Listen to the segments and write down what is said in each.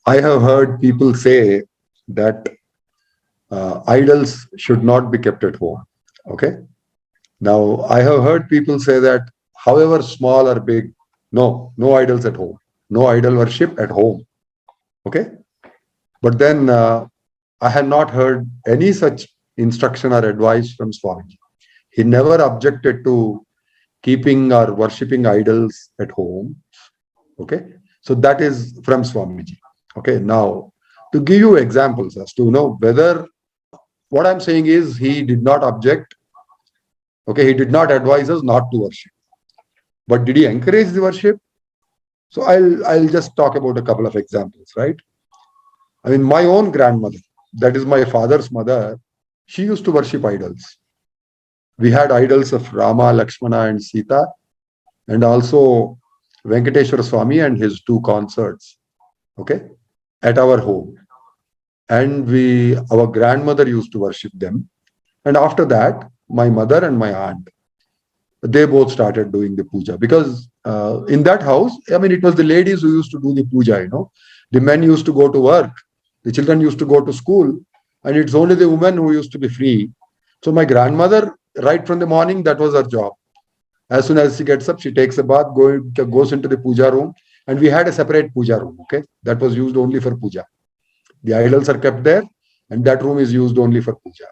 I have heard people say that idols should not be kept at home. Okay. Now, I have heard people say that, however small or big, no idols at home, no idol worship at home. Okay. But then I had not heard any such instruction or advice from Swamiji. He never objected to keeping or worshipping idols at home. Okay. So that is from Swamiji. Okay. Now, to give you examples as to know whether what I'm saying is he did not object. Okay. He did not advise us not to worship. But did he encourage the worship? So I'll just talk about a couple of examples, right? I mean, my own grandmother, that is my father's mother, she used to worship idols. We had idols of Rama, Lakshmana, and Sita, and also Venkateshwara Swami and his two consorts, okay, at our home. And our grandmother used to worship them. And after that, my mother and my aunt, they both started doing the puja because in that house, I mean, it was the ladies who used to do the puja. The men used to go to work, the children used to go to school, and it's only the women who used to be free. So my grandmother, right from the morning, that was her job. As soon as she gets up, she takes a bath, goes into the puja room, and we had a separate puja room, okay, that was used only for puja. The idols are kept there, and that room is used only for puja.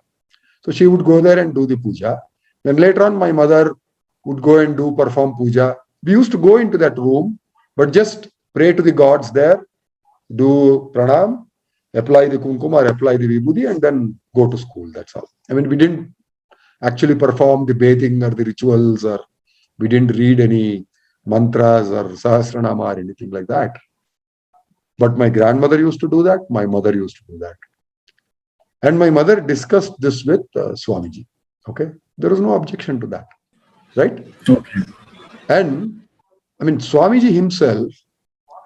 So she would go there and do the puja. Then later on, my mother would go and perform puja. We used to go into that room, but just pray to the gods there, do pranam, apply the kumkum or apply the vibhuti, and then go to school. That's all. I mean, we didn't actually perform the bathing or the rituals, or we didn't read any mantras or sahasranama or anything like that. But my grandmother used to do that. My mother used to do that. And my mother discussed this with Swamiji. Okay. There was no objection to that. Right? Okay. And I mean, Swamiji himself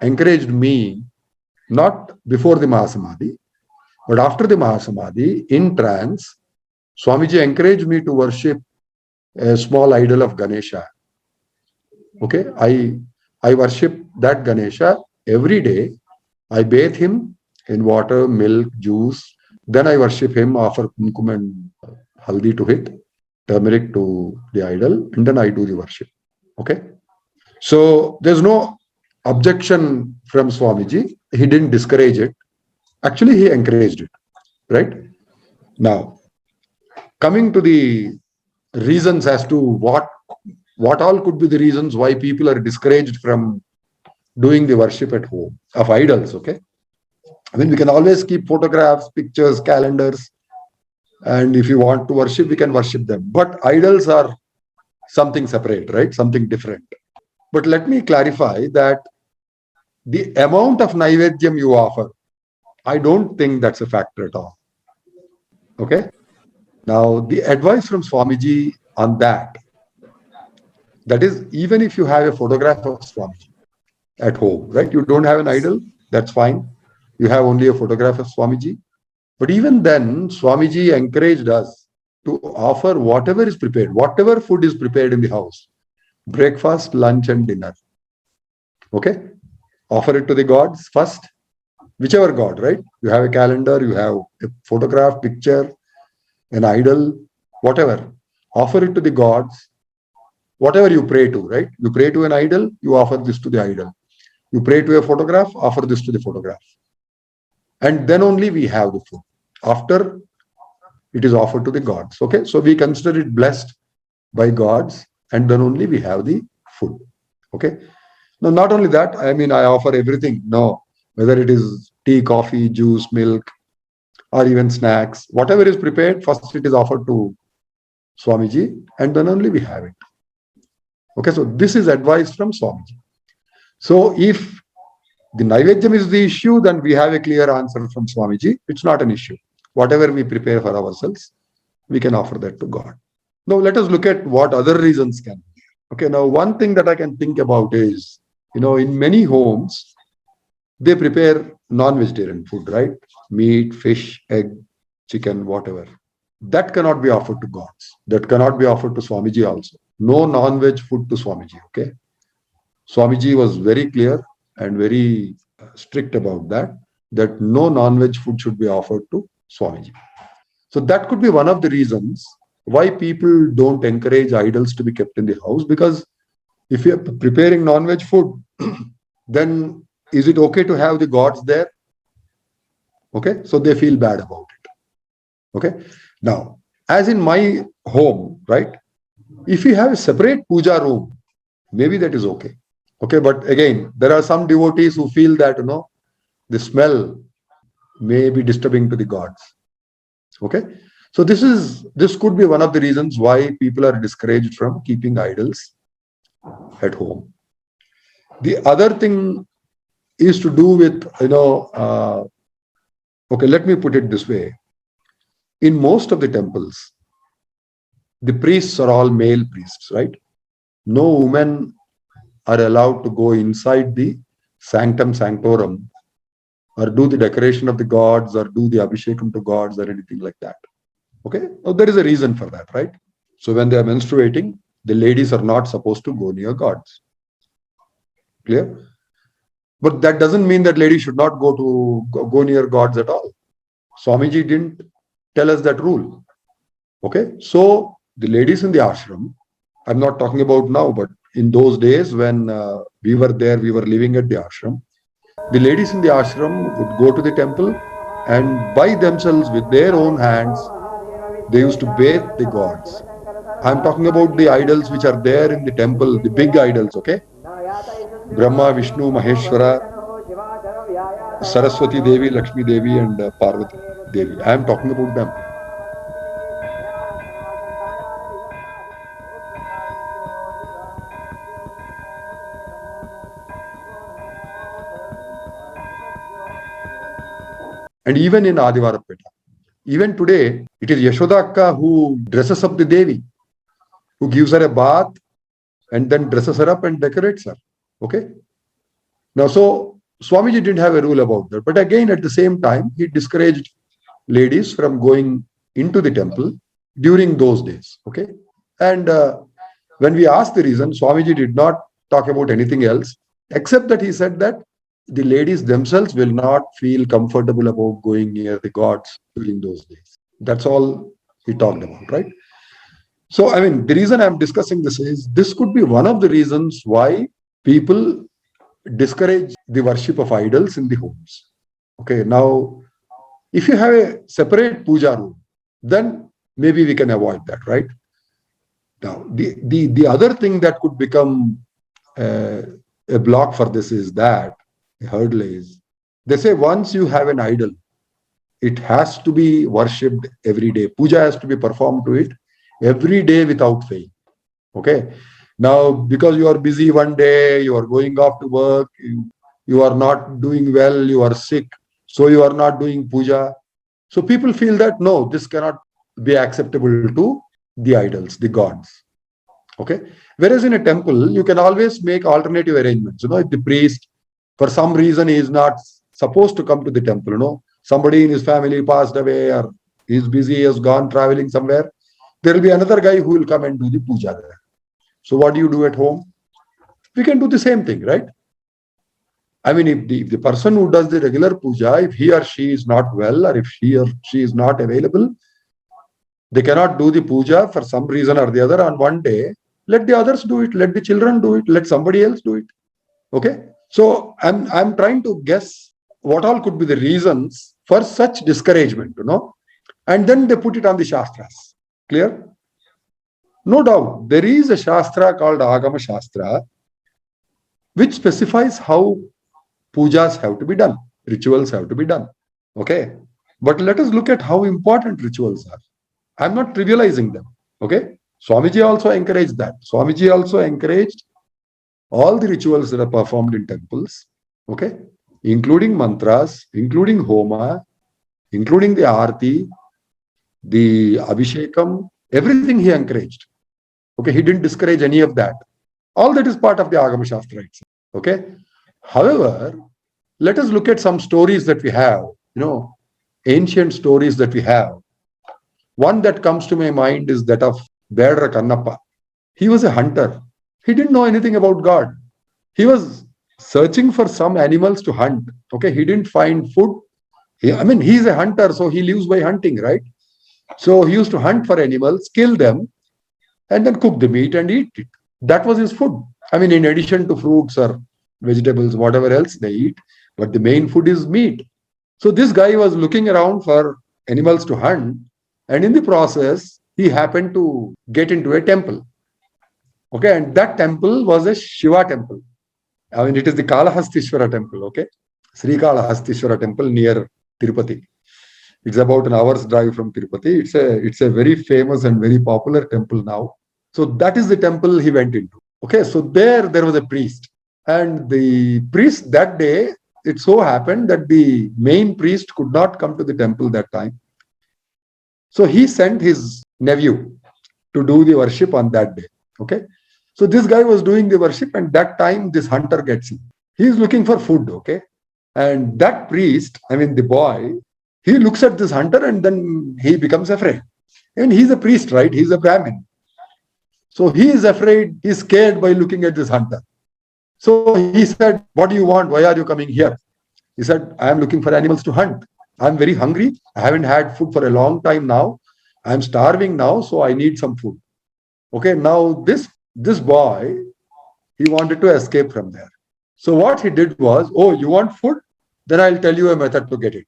encouraged me not before the Mahasamadhi, but after the Mahasamadhi, in trance, Swamiji encouraged me to worship a small idol of Ganesha. Okay, I worship that Ganesha every day. I bathe him in water, milk, juice. Then I worship him, offer kumkum and haldi to it, turmeric to the idol, and then I do the worship. Okay. So there's no objection from Swamiji. He didn't discourage it. Actually, he encouraged it. Right? Now, coming to the reasons as to what all could be the reasons why people are discouraged from doing the worship at home of idols. Okay. I mean, we can always keep photographs, pictures, calendars, and if you want to worship, we can worship them. But idols are something separate, right? Something different. But let me clarify that the amount of naivedyam you offer, I don't think that's a factor at all. Okay. Now, the advice from Swamiji on that is, even if you have a photograph of Swamiji at home, right? You don't have an idol, that's fine. You have only a photograph of Swamiji. But even then, Swamiji encouraged us to offer whatever is prepared, whatever food is prepared in the house, breakfast, lunch, and dinner. Okay? Offer it to the gods first, whichever god, right? You have a calendar, you have a photograph, picture, an idol, whatever. Offer it to the gods, whatever you pray to, right? You pray to an idol, you offer this to the idol. You pray to a photograph, offer this to the photograph. And then only we have the food. After it is offered to the gods. Okay, so we consider it blessed by gods, and then only we have the food. Okay. Now, not only that, I mean, I offer everything. No, whether it is tea, coffee, juice, milk, or even snacks, whatever is prepared, first it is offered to Swamiji, and then only we have it. Okay, so this is advice from Swamiji. So if the Naivedyam is the issue, then we have a clear answer from Swamiji. It's not an issue. Whatever we prepare for ourselves, we can offer that to God. Now, let us look at what other reasons can be. Okay, now one thing that I can think about is, in many homes, they prepare non-vegetarian food, right? Meat, fish, egg, chicken, whatever. That cannot be offered to gods. That cannot be offered to Swamiji also. No non-veg food to Swamiji, okay? Swamiji was very clear and very strict about that no non-veg food should be offered to Swamiji. So that could be one of the reasons why people don't encourage idols to be kept in the house, because if you're preparing non-veg food, then is it okay to have the gods there? Okay, so they feel bad about it. Okay, now, as in my home, right? If you have a separate puja room, maybe that is okay. Okay, but again, there are some devotees who feel that the smell may be disturbing to the gods. Okay, so this could be one of the reasons why people are discouraged from keeping idols at home. The other thing is to do with okay, let me put it this way. In most of the temples, the priests are all male priests, right? No women are allowed to go inside the sanctum sanctorum or do the decoration of the gods or do the abhishekam to gods or anything like that. Okay, now there is a reason for that, right? So when they are menstruating, the ladies are not supposed to go near gods. Clear? But that doesn't mean that ladies should not go near gods at all. Swamiji didn't tell us that rule. Okay, so the ladies in the ashram, I'm not talking about now, but in those days when we were there, we were living at the ashram, the ladies in the ashram would go to the temple and by themselves with their own hands, they used to bathe the gods. I'm talking about the idols which are there in the temple, the big idols, okay? Brahma, Vishnu, Maheshwara, Saraswati Devi, Lakshmi Devi, and Parvati Devi. I am talking about them. And even in Adivarapeta, even today, it is Yashoda Akka who dresses up the Devi, who gives her a bath and then dresses her up and decorates her. Okay? Now, so Swamiji didn't have a rule about that. But again, at the same time, he discouraged ladies from going into the temple during those days. Okay? And when we asked the reason, Swamiji did not talk about anything else, except that he said that the ladies themselves will not feel comfortable about going near the gods during those days. That's all he talked about, right? So, I mean, the reason I'm discussing this is this could be one of the reasons why people discourage the worship of idols in the homes. Okay, now, if you have a separate puja room, then maybe we can avoid that, right? Now, the other thing that could become a block for this is that a hurdle is, they say once you have an idol, it has to be worshipped every day. Puja has to be performed to it every day without fail. Okay. Now, because you are busy one day, you are going off to work, you are not doing well, you are sick, so you are not doing puja. So people feel that no, this cannot be acceptable to the idols, the gods. Okay. Whereas in a temple, you can always make alternative arrangements. If the priest, for some reason, he is not supposed to come to the temple, somebody in his family passed away or he's busy, he has gone traveling somewhere, there will be another guy who will come and do the puja there. So what do you do at home? We can do the same thing, right? I mean, if the person who does the regular puja, if he or she is not well or if he or she is not available, they cannot do the puja for some reason or the other on one day, let the others do it, let the children do it, let somebody else do it. Okay? So I'm trying to guess what all could be the reasons for such discouragement, and then they put it on the Shastras. Clear? No doubt, there is a Shastra called Agama Shastra, which specifies how pujas have to be done, rituals have to be done. Okay? But let us look at how important rituals are. I'm not trivializing them. Okay? Swamiji also encouraged that. Swamiji also encouraged all the rituals that are performed in temples, okay, including mantras, including homa, including the arti, the abhishekam, everything he encouraged. Okay, he didn't discourage any of that. All that is part of the Agama Shastra itself. Okay. However, let us look at some stories that we have, ancient stories that we have. One that comes to my mind is that of Bedra Kannappa. He was a hunter. He didn't know anything about God. He was searching for some animals to hunt. Okay, he didn't find food. I mean, he's a hunter, so he lives by hunting, right? So he used to hunt for animals, kill them, and then cook the meat and eat it. That was his food. I mean, in addition to fruits or vegetables, whatever else they eat, but the main food is meat. So this guy was looking around for animals to hunt, and in the process, he happened to get into a temple. Okay, and that temple was a Shiva temple. I mean, it is the Kalahastishvara temple. Okay, Sri Kalahastishvara temple near Tirupati. It's about an hour's drive from Tirupati. It's a very famous and very popular temple now. So that is the temple he went into. Okay, so there was a priest, and the priest that day, it so happened that the main priest could not come to the temple that time. So he sent his nephew to do the worship on that day. Okay, so this guy was doing the worship, and that time this hunter gets him. He is looking for food. Okay, and that priest, I mean the boy, he looks at this hunter and then he becomes afraid. And he's a priest, right? He's a Brahmin. So he is afraid, he's scared by looking at this hunter. So he said, "What do you want? Why are you coming here?" He said, "I am looking for animals to hunt. I'm very hungry. I haven't had food for a long time now. I'm starving now, so I need some food." Okay, now this boy, he wanted to escape from there. So what he did was, "Oh, you want food? Then I'll tell you a method to get it."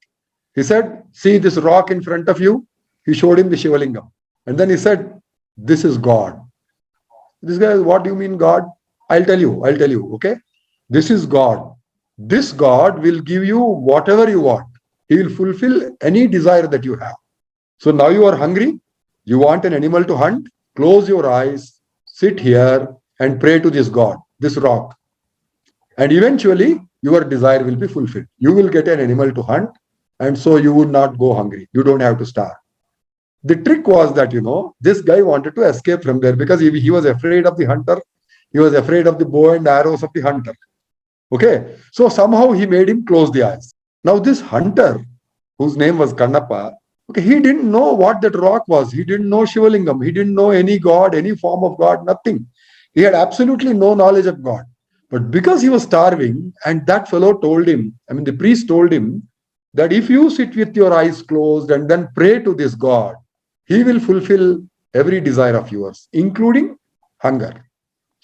He said, "See this rock in front of you?" He showed him the Shivalingam. And then he said, "This is God." This guy, "What do you mean, God?" I'll tell you, okay? This is God. This God will give you whatever you want. He will fulfill any desire that you have. So now you are hungry, you want an animal to hunt, close your eyes, sit here and pray to this God, this rock. And eventually your desire will be fulfilled. You will get an animal to hunt, and so you would not go hungry. You don't have to starve. The trick was that, this guy wanted to escape from there because he was afraid of the hunter. He was afraid of the bow and arrows of the hunter. Okay. So somehow he made him close the eyes. Now this hunter, whose name was Kannappa, okay, he didn't know what that rock was. He didn't know Shivalingam. He didn't know any god, any form of god, nothing. He had absolutely no knowledge of God. But because he was starving, and that fellow told him, I mean, the priest told him that if you sit with your eyes closed and then pray to this God, he will fulfill every desire of yours, including hunger.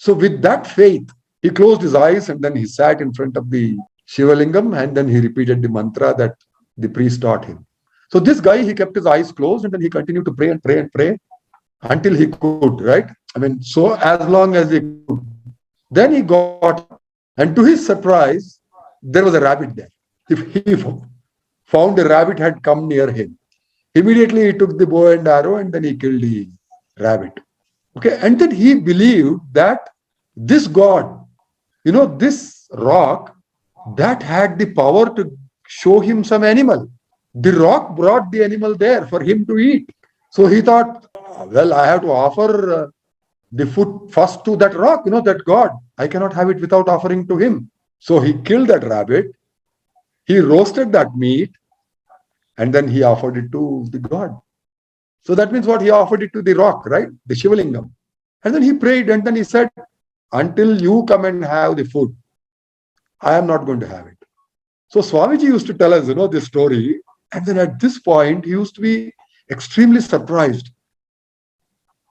So with that faith, he closed his eyes and then he sat in front of the Shivalingam and then he repeated the mantra that the priest taught him. So this guy, he kept his eyes closed and then he continued to pray and pray and pray until he could, right? I mean, so as long as he could. Then he got, and to his surprise, there was a rabbit there. He found a rabbit had come near him. Immediately he took the bow and arrow and then he killed the rabbit. Okay, and then he believed that this God, this rock, that had the power to show him some animal. The rock brought the animal there for him to eat. So he thought, well, I have to offer the food first to that rock, that God. I cannot have it without offering to him. So he killed that rabbit, he roasted that meat, and then he offered it to the God. So that means what? He offered it to the rock, right? The Shivalingam. And then he prayed and then he said, "Until you come and have the food, I am not going to have it." So Swamiji used to tell us, this story. And then at this point, he used to be extremely surprised.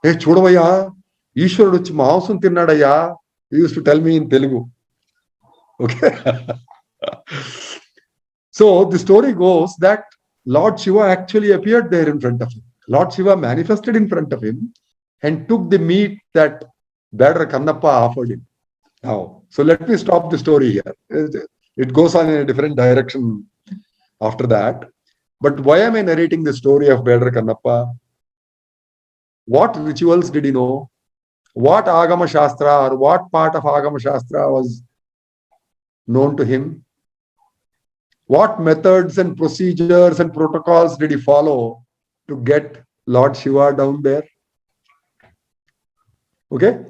"Hey, chodavaya, Ishwarudu vachi maasam tinnadaya." He used to tell me in Telugu. Okay. So the story goes that Lord Shiva actually appeared there in front of him. Lord Shiva manifested in front of him and took the meat that Bedra Kannappa offered him. Now, so let me stop the story here. It goes on in a different direction after that. But why am I narrating the story of Bedra Kannappa? What rituals did he know? What Agama Shastra or what part of Agama Shastra was known to him? What methods and procedures and protocols did he follow to get Lord Shiva down there? Okay?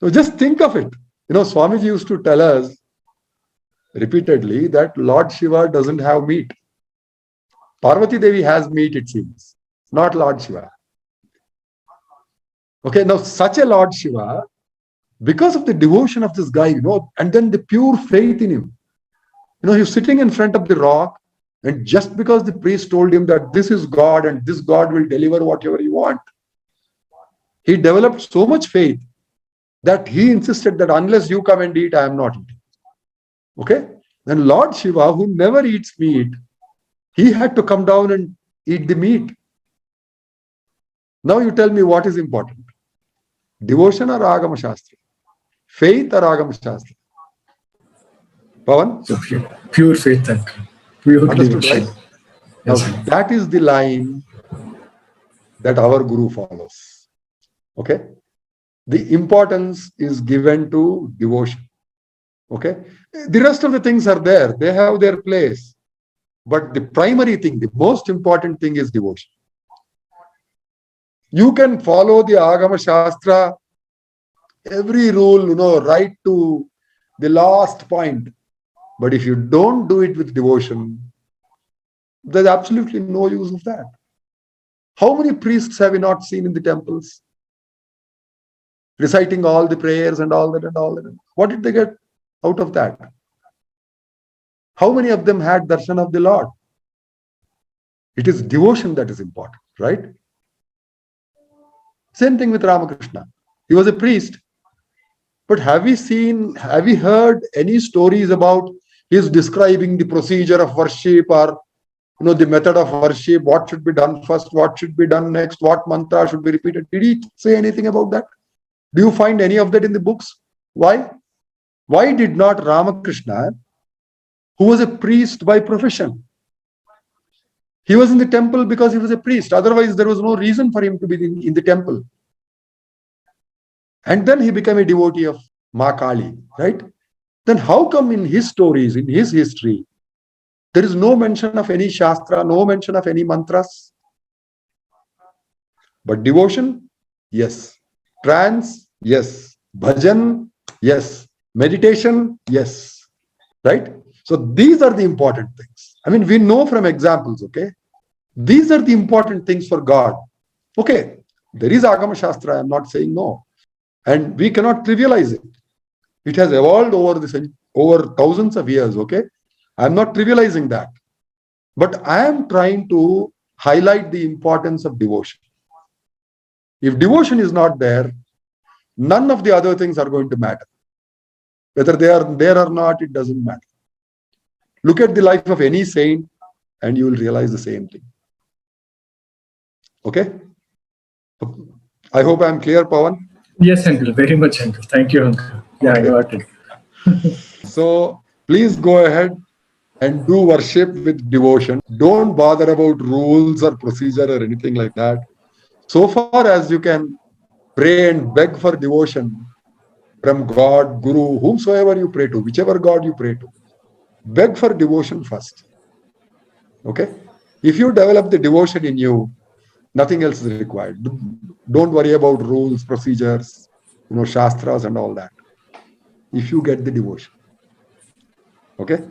So just think of it. Swamiji used to tell us repeatedly that Lord Shiva doesn't have meat. Parvati Devi has meat, it seems, not Lord Shiva. Okay, now such a Lord Shiva, Because of the devotion of this guy, and then the pure faith in him. He's sitting in front of the rock, and just because the priest told him that this is God and this God will deliver whatever you want, he developed so much faith that he insisted that unless you come and eat, I am not eating. Okay? Then Lord Shiva, who never eats meat, he had to come down and eat the meat. Now you tell me what is important. Devotion or Agama Shastra? Faith or Agama Shastra? Pavan? So pure faith, uncle. Pure Understood, devotion. right? Now Yes, uncle. that is the line that our Guru follows. Okay? The importance is given to devotion. Okay? The rest of the things are there. They have their place. But the primary thing, the most important thing is devotion. You can follow the Agama Shastra, every rule, right to the last point. But if you don't do it with devotion, there's absolutely no use of that. How many priests have we not seen in the temples? Reciting all the prayers and all that and all that. What did they get out of that? How many of them had darshan of the Lord? It is devotion that is important, right? Same thing with Ramakrishna. He was a priest. But have we heard any stories about his describing the procedure of worship or the method of worship, what should be done first, what should be done next, what mantra should be repeated? Did he say anything about that? Do you find any of that in the books? Why? Why did not Ramakrishna, who was a priest by profession, he was in the temple because he was a priest. Otherwise, there was no reason for him to be in the temple. And then he became a devotee of Ma Kali, right? Then how come in his stories, in his history, there is no mention of any Shastra, no mention of any mantras? But devotion, yes. Trance, yes. Bhajan, yes. Meditation, yes. Right? So these are the important things. I mean, we know from examples, okay? These are the important things for God. Okay, there is Agama Shastra, I am not saying no. And we cannot trivialize it. It has evolved over thousands of years, okay? I am not trivializing that. But I am trying to highlight the importance of devotion. If devotion is not there, none of the other things are going to matter. Whether they are there or not, it doesn't matter. Look at the life of any saint and you will realize the same thing. Okay? I hope I am clear, Pawan. Yes, uncle. Very much, uncle. Thank you, uncle. Yeah, Okay. I got it. So please go ahead and do worship with devotion. Don't bother about rules or procedure or anything like that. So far as you can pray and beg for devotion from God, Guru, whomsoever you pray to, whichever God you pray to, beg for devotion first. Okay? If you develop the devotion in you, nothing else is required. Don't worry about rules, procedures, shastras and all that. If you get the devotion. Okay?